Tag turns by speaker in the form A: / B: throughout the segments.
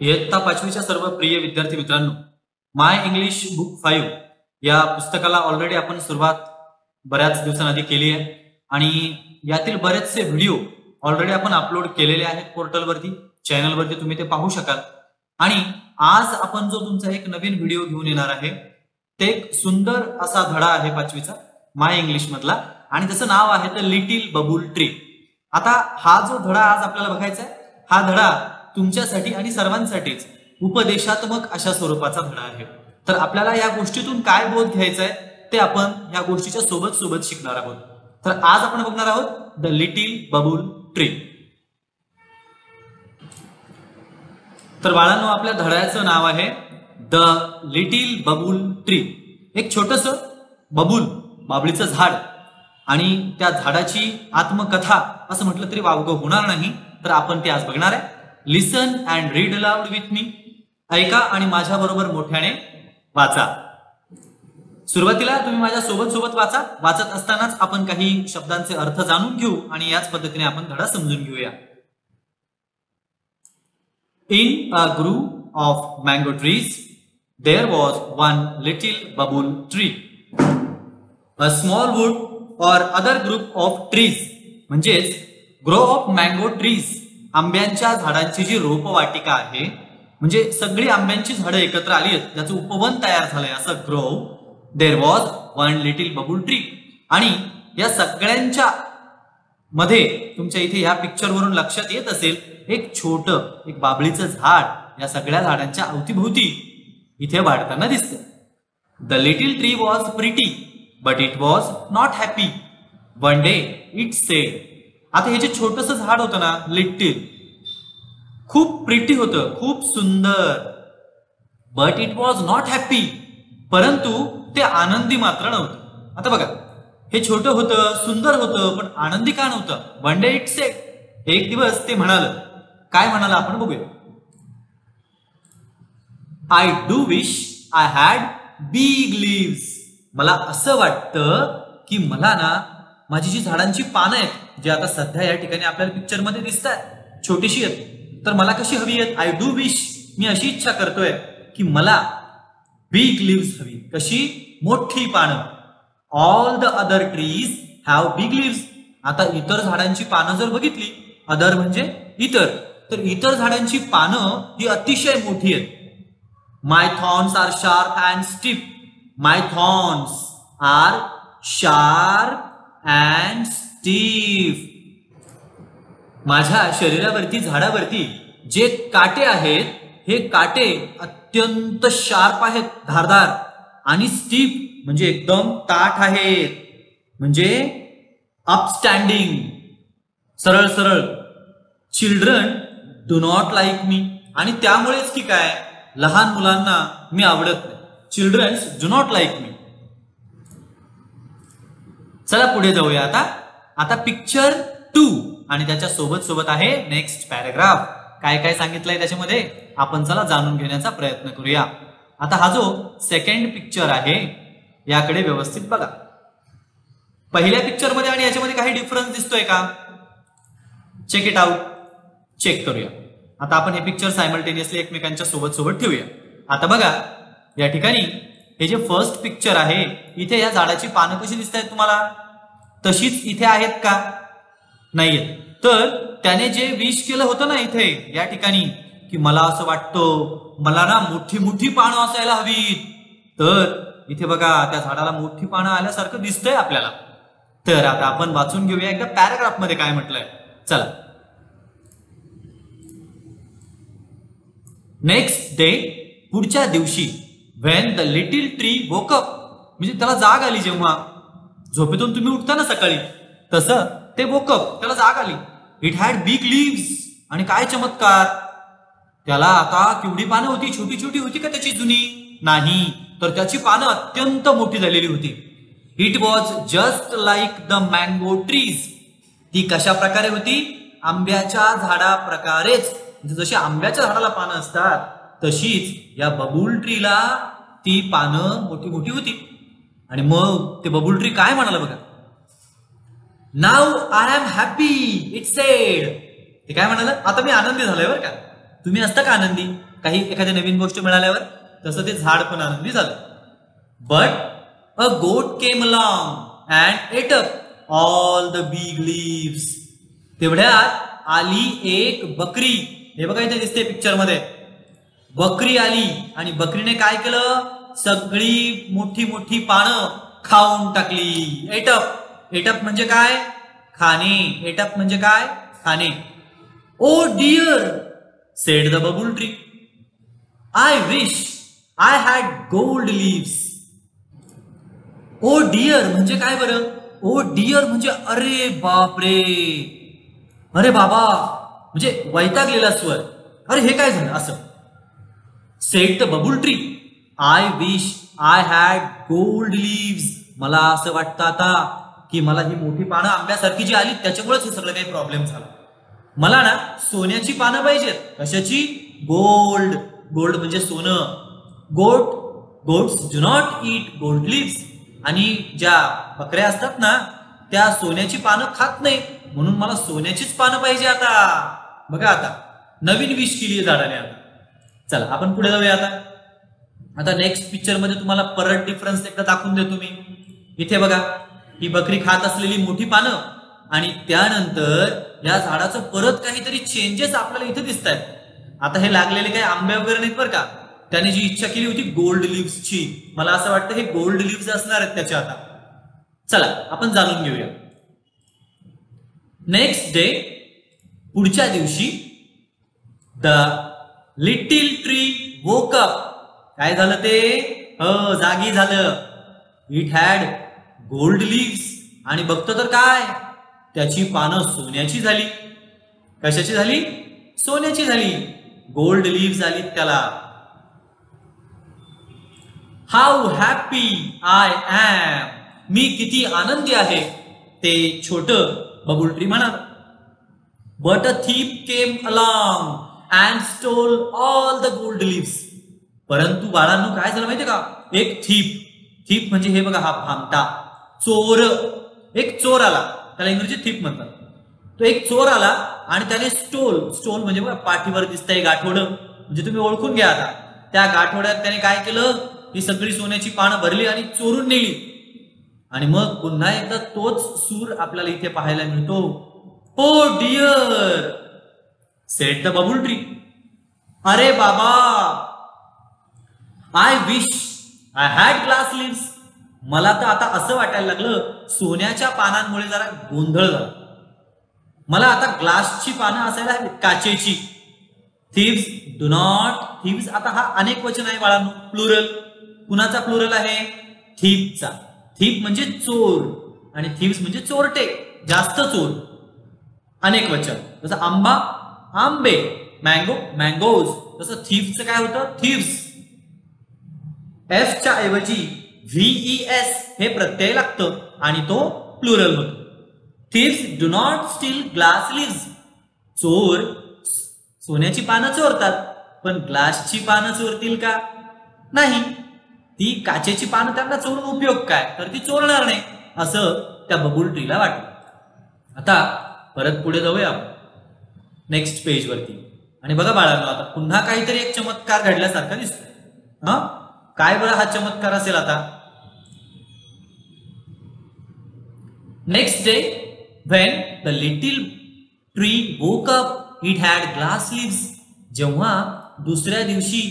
A: इयत्ता 5वीच्या सर्व प्रिय विद्यार्थी मित्रांनो, माय इंग्लिश बुक 5 या पुस्तकाला ऑलरेडी आपण सुरुवात बऱ्याच दिवसांआधी केली आहे आणि यातील बरेचसे व्हिडिओ ऑलरेडी आपण अपलोड केलेले आहेत पोर्टलवरती, चॅनलवरती तुम्ही ते पाहू शकाल। आणि आज आपण जो तुमचा एक नवीन व्हिडिओ घेऊन येणार आहे ते एक सुंदर असा धडा आहे 5वीचा माय इंग्लिश मधला आणि त्याचं नाव आहे द लिटिल बबूल ट्री। आता हा जो धडा आज आपल्याला बघायचा आहे, हा धडा तुमच्यासाठी आणि सर्वांसाठीच उपदेशात्मक अशा स्वरूपाचा धडा आहे। तर आपल्याला या गोष्टीतून काय बोध घ्यायचा आहे ते आपण या गोष्टीच्या सोबत सोबत शिकणार आहोत। तर आज आपण बघणार आहोत द लिटिल बबूल ट्री। तर बाळांनो, आपल्या धड्याचं नाव आहे द लिटिल बबूल ट्री। एक छोटस बबूल, बाबळीचं झाड आणि त्या झाडाची आत्मकथा असं म्हटलं तरी वावगं होणार नाही, तर आपण ते आज बघणार आहे। Listen and read aloud with me, ऐका आणि माझ्या बरोबर मोठ्याने वाचा। सुरुवातीला तुम्ही माझ्या सोबत सोबत वाचा। वाचत असतानाच आपण काही शब्दांचे अर्थ जाणून घेऊ आणि याच पद्धतीने आपण धडा समजून घेऊया। In a group of mango trees, there was one little bubble tree. A small wood or other group of trees, म्हणजेच ग्रो ऑफ मँगो ट्रीज, आंब्यांच्या झाडांची जी रोपवाटिका आहे, म्हणजे सगळी आंब्यांची झाडं एकत्र आली आहेत, त्याचं उपवन तयार झालंय असं grow. There was one little babool tree, आणि या सगळ्यांच्या मध्ये तुमच्या इथे या पिक्चर वरून लक्षात येत असेल एक छोटं एक बाबळीचं झाड या सगळ्या झाडांच्या अवतीभोवती इथे वाढताना दिसतं। The little tree was pretty but it was not happy. One day it sed, आता हे जे छोटस झाड होतं ना, लिटिल, खूप प्रिटी होतं, खूप सुंदर, but it was not happy, परंतु ते आनंदी मात्र नव्हतं। आता बघा, हे छोटं होतं, सुंदर होतं, पण आनंदी का नव्हतं? वन डे इट सेड, एक दिवस ते म्हणाल, काय म्हणाल आपण बघूया। I do wish I had big leaves, मला असं वाटतं की मला ना माझी जी झाडांची पानं आहेत, जे आता सध्या या ठिकाणी आपल्याला पिक्चर मध्ये दिसतात छोटीशी आहेत, तर मला कशी हवी आहेत? आय डू विश, मी अशी इच्छा करतोय की मला बिग लीव्स हवी। कशी? मोठी पानं। All the other trees have big leaves, आता इतर झाडांची पानं जर बघितली, अदर म्हणजे इतर, तर इतर झाडांची पानं ही अतिशय मोठी आहेत। My thorns are sharp and stiff, my thorns are sharp and stiff, माझ्या शरीरावरती, झाडावरती जे काटे आहेत, हे काटे अत्यंत शार्प आहेत, धारदार, आणि स्टीफ म्हणजे एकदम ताठ आहेत, म्हणजे अपस्टँडिंग, सरळ सरळ। चिल्ड्रन डू नॉट लाईक मी, आणि त्यामुळेच की काय, लहान मुलांना मी आवडत नाही। चिल्ड्रन्स डू नॉट लाईक मी। चला पुढे जाऊया आता पिक्चर 2 आणि त्याच्या सोबत सोबत आहे नेक्स्ट पॅराग्राफ। काय काय सांगितलंय त्याच्यामध्ये आपण चला जाणून घेण्याचा प्रयत्न करूया। आता हा जो सेकंड पिक्चर आहे याकडे व्यवस्थित बघा। पहिल्या पिक्चर मध्ये आणि याच्यामध्ये काही डिफरन्स दिसतोय का? चेक इट आउट, चेक करूया। आता आपण हे पिक्चर सायमल्टेनियसली एकमेकांच्या सोबत सोबत ठेवूया। आता बघा, या ठिकाणी हे जे फर्स्ट पिक्चर आहे, इथे या झाडाची पानं कशी दिसत आहेत तुम्हाला? तशीच इथे आहेत का? नाहीयेत। तर त्याने जे विश केलं होतं ना इथे या ठिकाणी, की मला असं वाटतं मला ना मोठी मोठी पानं असायला हवीत, तर इथे बघा त्या झाडाला मोठी पानं आल्यासारखं दिसतंय आपल्याला। तर आता आपण वाचून घेऊया एकदा पॅराग्राफ मध्ये काय म्हटलंय, चला। नेक्स्ट डे, पुढच्या दिवशी, when the little tree woke up, म्हणजे त्याला जाग आली, जेव्हा झोपेतून तुम्ही उठता ना सकाळी, तसं ते वोक अप, त्याला जाग आली। इट हॅड बिग लीव्स, आणि काय चमत्कार, त्याला आता केवढी पानं होती? छोटी छोटी होती का त्याची जुनी? नाही, तर त्याची पानं अत्यंत मोठी झालेली होती। It was just like the mango trees, ती कशा प्रकारे होती? आंब्याच्या झाडाप्रकारेच, जशी आंब्याच्या झाडाला पानं असतात तशीच या बबूल ट्रीला ती पानं मोठी मोठी होती। आणि मग ते बबूल ट्री काय म्हणाला बघा, now I am happy it sed, ते काय म्हणाल? आता मी आनंदी झालोय बरं का। तुम्ही असता का आनंदी? काही एखाद्या नवीन गोष्ट मिळाल्यावर, तसं ते झाड पण आनंदी झालं. But a goat came along and ate up all the big leaves. तेवढ्यात आली एक बकरी. हे बघा इथे दिसते पिक्चर मध्ये, बकरी आली आणि बकरीने काय केलं, सगळी मोठी मोठी पानं खाऊन टाकली. एटअप, एटअप म्हणजे काय, खाणे. एटअप म्हणजे काय, खाणे. Oh dear said the babul tree, I wish I had gold leaves. Oh dear म्हणजे काय बरं, ओ डिअर म्हणजे अरे बापरे, अरे बाबा, म्हणजे वैतागलेला स्वर. अरे हे काय झालं असं. Said the babul tree, I wish I had gold leaves. मला असं वाटतं आता की मला ही मोठी पानं आंब्यासारखी जी आली त्याच्यामुळेच हे सगळं काही प्रॉब्लेम झाला. मला ना सोन्याची पानं पाहिजेत. कशाची, गोल्ड. गोल्ड म्हणजे सोनं. Goats do not eat gold leaves. आणि ज्या बकऱ्या असतात ना त्या सोन्याची पानं खात नाही, म्हणून मला सोन्याचीच पानं पाहिजे आता. बघा आता नवीन विश केली झाडाने. आता चला आपण पुढे जाऊया. आता नेक्स्ट पिक्चर मध्ये तुम्हाला परत डिफरन्स एकदा दाखवून देतो मी. इथे बघा ही बकरी खात असलेली मोठी पानं आणि त्यानंतर या झाडाचं परत काहीतरी चेंजेस आपल्याला इथे दिसत आहेत. आता हे लागलेले काही आंबे वगैरे नाहीत बरं का. त्याने जी इच्छा केली होती गोल्ड लिव्हची, मला असं वाटतं हे गोल्ड लिव्स असणार आहेत त्याच्या. आता चला आपण जाणून घेऊया. नेक्स्ट डे, पुढच्या दिवशी, the little tree woke up. काय झालं ते, जागी झालं. It had gold leaves. आणि बघतो तर काय, त्याची पानं सोन्याची झाली. कशाची झाली, सोन्याची झाली. गोल्ड लिव्स आली त्याला. हाऊ हॅपी आय एम, मी किती आनंदी आहे, ते छोट बबुल ट्री म्हणाला. But a thief came along and stole all the gold leaves. परंतु बाळांनो काय झालं माहितीये का, एक थीप म्हणजे हे बघा हा भामटा, चोर. एक चोर आला, त्याला इंग्रजीत थीप म्हणतात. तो एक चोर आला आणि त्याने स्टोल म्हणजे बघा पाठीवर दिसतंय गाठोडं, म्हणजे तुम्ही ओळखून घ्या आता. त्या गाठोड्यात त्याने काय केलं, ही सगळी सोन्याची पानं भरली आणि चोरून नेली. आणि मग पुन्हा एकदा तोच सूर आपल्याला इथे पाहायला मिळतो. O dear said the babul tree, अरे बाबा, I wish I had glass leaves. मला तर आता असं वाटायला लागलं सोन्याच्या पानांमुळे जरा गोंधळ झाला. मला आता ग्लासची पानं असायला हवी, काचेची. थीव्स डू नॉट, थीव्स आता हा अनेक वचन आहे बाळांनो, प्लुरल. कुणाचा प्लुरल आहे, थीपचा. थीप म्हणजे चोर आणि थीव्स म्हणजे चोरटे, जास्त चोर. अनेक वचन, जसं आंबा आंबे, मँगो मँगोज, तसं थीफचं काय होतं, थीव्स. एफ च्या ऐवजी VES हे प्रत्यय लागतं आणि तो प्लुरल होतो. Thieves do not steal glass leaves. चोर सोन्याची पानं चोरतात, पण ग्लासची पानं चोरतील का, नाही. ती काचेची पानं त्यांना चोरून उपयोग काय, तर ती चोरणार नाही, असं त्या बबुल ट्रीला वाटलं. आता परत पुढे जाऊया नेक्स्ट पेज वरती. आणि बघा बाळांनो, आता पुन्हा काहीतरी एक चमत्कार घडल्यासारखा दिसतो. काय बरं हा चमत्कार असेल आता. Next day when the little tree woke up it had glass leaves. जेव्हा दुसऱ्या दिवशी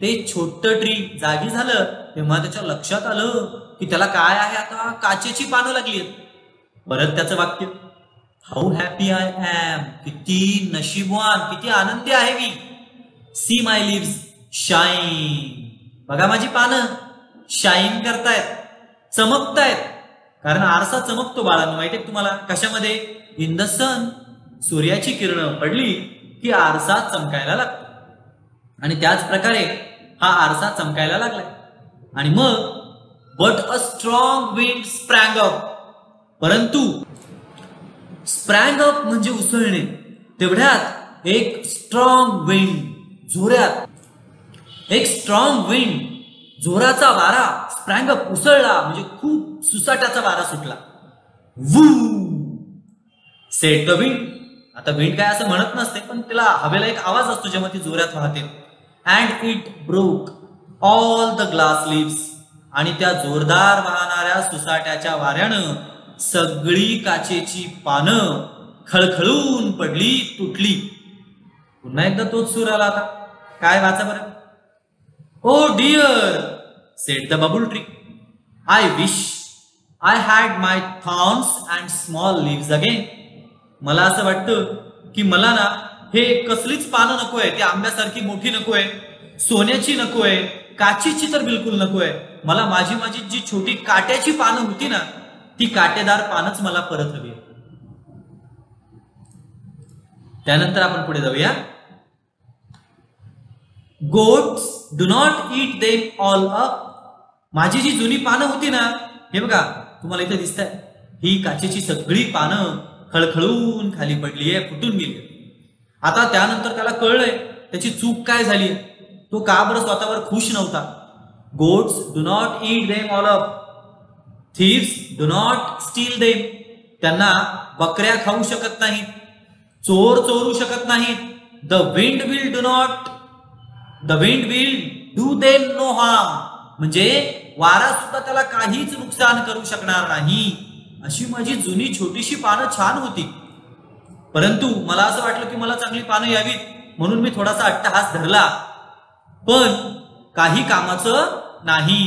A: ते छोटं ट्री जागी झालं तेव्हा त्याच्या लक्षात आलं की त्याला काय आहे, आता काचेची पानं लागली आहेत. परत त्याचं वाक्य, हाऊ हॅपी आय एम, किती नशीबवान, किती आनंदी आहे मी. सी माय लिव्स शाईन, बघा माझी पानं शाईन करतायत, चमकतायत. कारण आरसा चमकतो बाळांनो, माहितीये तुम्हाला कशामध्ये, इन द सन. सूर्याची किरण पडली की आरसा चमकायला लागतो आणि त्याच प्रकारे हा आरसा चमकायला लागलाय. आणि मग but a strong wind sprang up. परंतु स्प्रँग अप म्हणजे उसळणे. तेवढ्यात एक स्ट्रॉंग विंड, जोरात एक स्ट्रॉंग विंड, जोराचा वारा, स्प्रँग अप उसळला म्हणजे खूप सुसाटाचा वारा सुटला. Whoo said the wind. आता विंड काय असं म्हणत नसते, पण त्याला हवेला एक आवाज असतो जेव्हा ती जोरात वाहते. And it broke all the glass leaves. आणि त्या जोरदार वाहणाऱ्या सुसाट्याच्या वाऱ्यानं सगळी काचेची पानं खळखळून पडली, तुटली. पुन्हा एकदा तोच सूर आला. आता काय वाचा बरं. Oh dear, said the babul tree, I wish I had my thorns and small leaves again. मला असं वाटतं की मला ना हे कसलीच पानं नकोय, ती आंब्यासारखी मोठी नकोय, सोन्याची नकोय, काचीची तर बिलकुल नकोय. मला माझी जी छोटी काट्याची पानं होती ना, ती काटेदार पानच मला परत हवी. त्यानंतर आपण पुढे जाऊया. Goats do not eat them all up. माझी जी जुनी पानं होती ना, हे बघा तुम्हाला इथे दिसतंय, ही काचेची सगळी पानं खळखळून खाली पडली आहे, फुटून गेली. आता त्यानंतर त्याला कळलंय त्याची चूक काय झाली. तो का बरं स्वतःवर खुश नव्हता. Goats do not eat them all up, thieves do not steal them. त्यांना बकऱ्या खाऊ शकत नाहीत, चोर चोरू शकत नाहीत. The wind will do them no harm. म्हणजे वारा सुद्धा त्याला काहीच नुकसान करू शकणार नाही. अशी माझी जुनी छोटीशी पानं छान होती, परंतु मला असं वाटलं की मला चांगली पानं यावीत म्हणून मी थोडासा अट्टहास धरला, पण काही कामाचं नाही.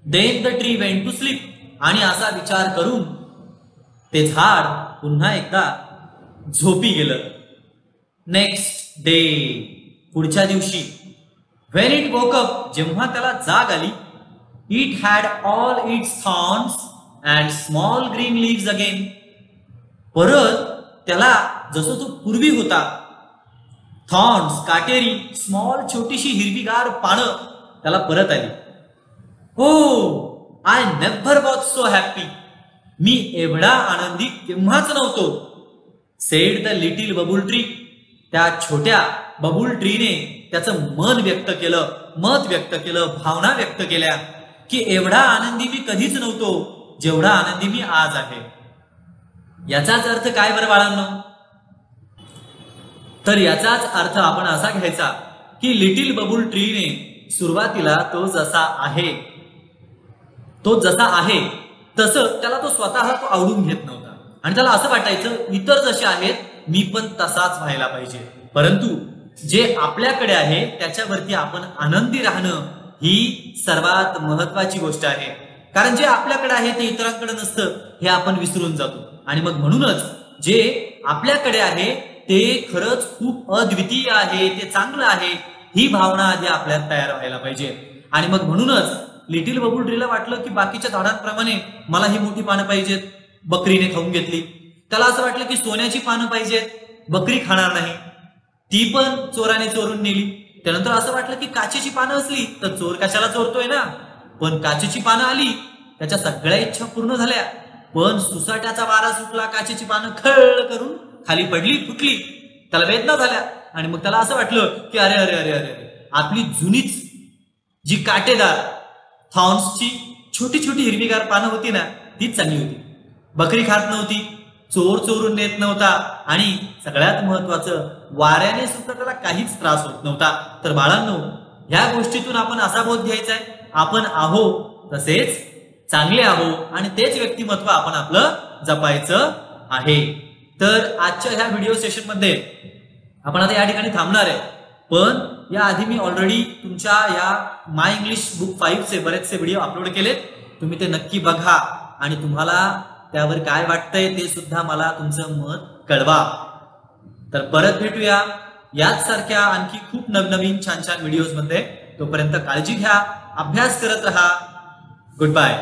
A: Then the tree went to sleep. आणि असा विचार करून ते झाड पुन्हा एकदा झोपी गेलं. नेक्स्ट डे, पुढच्या दिवशी, व्हेन इट वोक अप, जेव्हा त्याला जाग आली, it had all it's thorns and small green leaves again. परत त्याला जसं तो पूर्वी होता, थॉर्न्स काटेरी, स्मॉल छोटीशी हिरवीगार पानं त्याला परत आली. हो, I never was so happy. मी एवढा आनंदी केव्हाच नव्हतो. Said the little babul tree. त्या छोट्या बबुल ट्रीने त्याचं मन व्यक्त केलं, मत व्यक्त केलं, भावना व्यक्त केल्या की एवढा आनंदी मी कधीच नव्हतो जेवढा आनंदी मी आज आहे. याचाच अर्थ काय बरं बाळांनो. तर याचाच अर्थ आपण असा घ्यायचा की लिटिल बबुल ट्रीने सुरुवातीला तो जसा आहे तसं त्याला तो स्वतः तो आवडून घेत नव्हता आणि त्याला असं वाटायचं इतर जसे आहेत मी पण तसाच व्हायला पाहिजे. परंतु जे आपल्याकडे आहे त्याच्यावरती आपण आनंदी राहणं ही सर्वात महत्वाची गोष्ट आहे. कारण जे आपल्याकडे आहे ते इतरांकडे नसतं हे आपण विसरून जातो. आणि मग म्हणूनच जे आपल्याकडे आहे ते खरंच खूप अद्वितीय आहे, ते चांगलं आहे, ही भावना आधी आपल्यात तयार व्हायला पाहिजे. आणि मग म्हणूनच लिटिल बबुल ट्रीला वाटलं की बाकीच्या झाडांप्रमाणे मला ही मोठी पानं पाहिजेत, बकरीने खाऊन घेतली. त्याला असं वाटलं की सोन्याची पानं पाहिजेत, बकरी खाणार नाही, ती पण चोराने चोरून नेली. त्यानंतर असं वाटलं की काचेची पानं असली तर चोर कशाला चोरतोय ना, पण काचेची पानं आली, त्याच्या सगळ्या इच्छा पूर्ण झाल्या. पण सुसाट्याचा वारा सुटला, काचेची पानं खळ करून खाली पडली, फुटली. त्याला वेदना झाल्या आणि मग त्याला असं वाटलं की अरे अरे अरे अरे आपली जुनीच जी काटेदार थॉर्न्सची छोटी छोटी हिरवीगार पानं होती ना, तीच चांगली होती. बकरी खात नव्हती, चोर चोरून नेत नव्हता आणि सगळ्यात महत्वाचं वाऱ्याने सुद्धा त्याला काहीच त्रास होत नव्हता. तर बाळांनो, ह्या गोष्टीतून आपण असा बोध घ्यायचा आहे, आपण आहो तसेच चांगले आहो आणि तेच व्यक्तिमत्व आपण आपलं जपायचं आहे. तर आजच्या ह्या व्हिडिओ सेशन मध्ये आपण आता या ठिकाणी थांबणार आहे. पण या आधी मी ऑलरेडी तुमच्या या माय इंग्लिश बुक 5 चे बरेचसे व्हिडिओ अपलोड केलेत. तुम्ही ते नक्की बघा आणि तुम्हाला त्यावर काय वाटतंय ते सुद्धा मला तुमचं मत कळवा. तर परत भेटूया याच सारख्या आणखी खूप नवनवीन छान छान व्हिडिओज मध्ये. तोपर्यंत काळजी घ्या, अभ्यास करत रहा. Good bye.